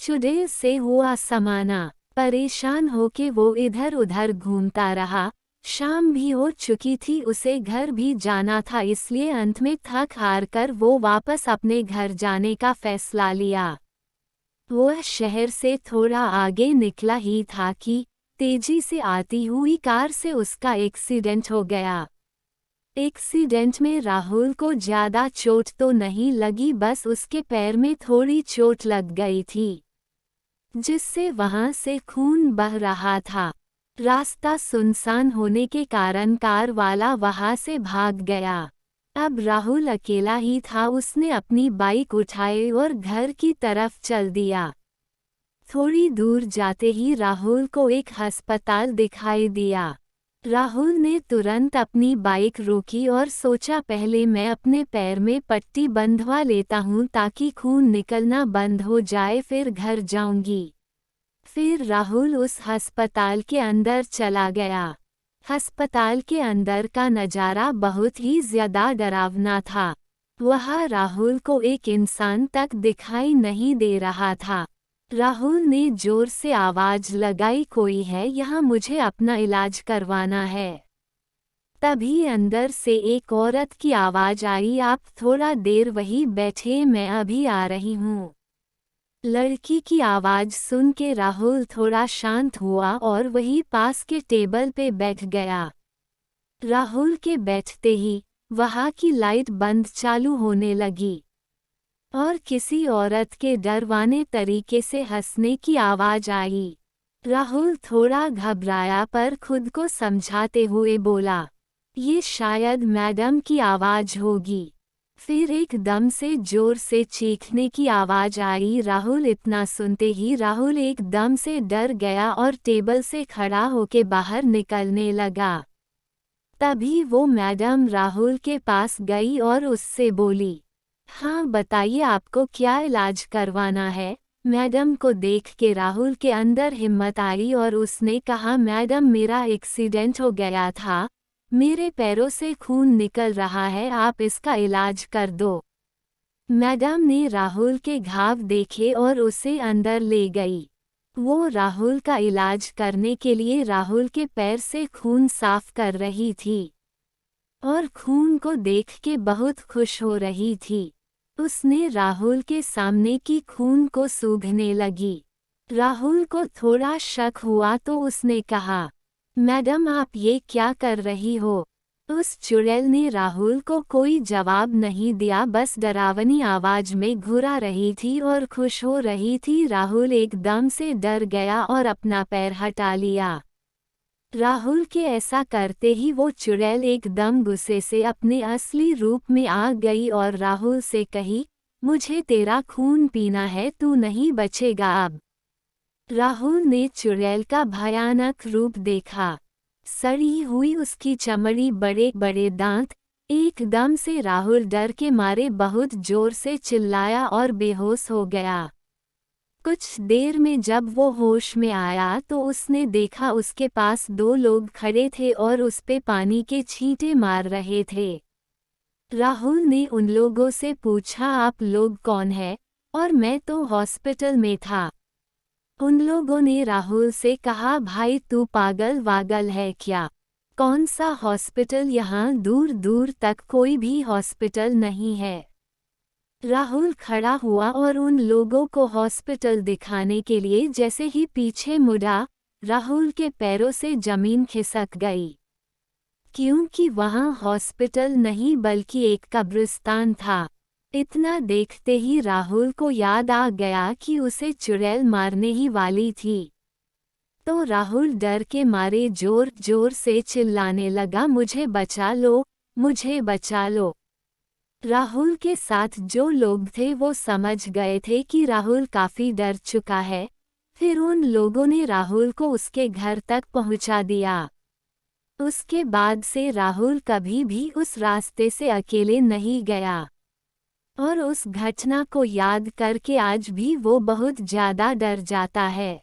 चुड़ैल से हुआ समाना। परेशान होके वो इधर उधर घूमता रहा। शाम भी हो चुकी थी, उसे घर भी जाना था, इसलिए अंत में थक हार कर वो वापस अपने घर जाने का फैसला लिया। वह शहर से थोड़ा आगे निकला ही था कि तेजी से आती हुई कार से उसका एक्सीडेंट हो गया। एक्सीडेंट में राहुल को ज्यादा चोट तो नहीं लगी, बस उसके पैर में थोड़ी चोट लग गई थी, जिससे वहां से खून बह रहा था। रास्ता सुनसान होने के कारण कार वाला वहां से भाग गया। अब राहुल अकेला ही था। उसने अपनी बाइक उठाई और घर की तरफ चल दिया। थोड़ी दूर जाते ही राहुल को एक अस्पताल दिखाई दिया। राहुल ने तुरंत अपनी बाइक रोकी और सोचा, पहले मैं अपने पैर में पट्टी बंधवा लेता हूँ ताकि खून निकलना बंद हो जाए, फिर घर जाऊंगी। फिर राहुल उस अस्पताल के अंदर चला गया। अस्पताल के अंदर का नज़ारा बहुत ही ज्यादा डरावना था। वहाँ राहुल को एक इंसान तक दिखाई नहीं दे रहा था। राहुल ने जोर से आवाज लगाई, कोई है यहाँ, मुझे अपना इलाज करवाना है। तभी अंदर से एक औरत की आवाज आई, आप थोड़ा देर वहीं बैठे, मैं अभी आ रही हूँ। लड़की की आवाज सुन के राहुल थोड़ा शांत हुआ और वहीं पास के टेबल पे बैठ गया। राहुल के बैठते ही वहाँ की लाइट बंद चालू होने लगी और किसी औरत के डरवाने तरीके से हंसने की आवाज आई। राहुल थोड़ा घबराया पर खुद को समझाते हुए बोला, ये शायद मैडम की आवाज होगी। फिर एकदम से जोर से चीखने की आवाज आई। राहुल इतना सुनते ही राहुल एकदम से डर गया और टेबल से खड़ा होके बाहर निकलने लगा। तभी वो मैडम राहुल के पास गई और उससे बोली, हाँ बताइए, आपको क्या इलाज करवाना है। मैडम को देख के राहुल के अंदर हिम्मत आई और उसने कहा, मैडम मेरा एक्सीडेंट हो गया था, मेरे पैरों से खून निकल रहा है, आप इसका इलाज कर दो। मैडम ने राहुल के घाव देखे और उसे अंदर ले गई। वो राहुल का इलाज करने के लिए राहुल के पैर से खून साफ कर रही थी और खून को देख के बहुत खुश हो रही थी। उसने राहुल के सामने की खून को सूंघने लगी। राहुल को थोड़ा शक हुआ तो उसने कहा, मैडम आप ये क्या कर रही हो। उस चुड़ैल ने राहुल को कोई जवाब नहीं दिया, बस डरावनी आवाज में घुरा रही थी और खुश हो रही थी। राहुल एकदम से डर गया और अपना पैर हटा लिया। राहुल के ऐसा करते ही वो चुड़ैल एकदम गुस्से से अपने असली रूप में आ गई और राहुल से कही, मुझे तेरा खून पीना है, तू नहीं बचेगा अब। राहुल ने चुड़ैल का भयानक रूप देखा। सड़ी हुई उसकी चमड़ी, बड़े बड़े दांत। एकदम से राहुल डर के मारे बहुत जोर से चिल्लाया और बेहोश हो गया। कुछ देर में जब वो होश में आया तो उसने देखा उसके पास दो लोग खड़े थे और उस पे पानी के छींटे मार रहे थे। राहुल ने उन लोगों से पूछा, आप लोग कौन हैं? और मैं तो हॉस्पिटल में था। उन लोगों ने राहुल से कहा, भाई तू पागल वागल है क्या? कौन सा हॉस्पिटल, यहाँ दूर दूर तक कोई भी हॉस्पिटल नहीं है। राहुल खड़ा हुआ और उन लोगों को हॉस्पिटल दिखाने के लिए जैसे ही पीछे मुड़ा, राहुल के पैरों से जमीन खिसक गई, क्योंकि वहां हॉस्पिटल नहीं बल्कि एक कब्रिस्तान था। इतना देखते ही राहुल को याद आ गया कि उसे चुड़ैल मारने ही वाली थी। तो राहुल डर के मारे जोर जोर से चिल्लाने लगा, मुझे बचा लो, मुझे बचा लो। राहुल के साथ जो लोग थे वो समझ गए थे कि राहुल काफी डर चुका है। फिर उन लोगों ने राहुल को उसके घर तक पहुंचा दिया। उसके बाद से राहुल कभी भी उस रास्ते से अकेले नहीं गया और उस घटना को याद करके आज भी वो बहुत ज्यादा डर जाता है।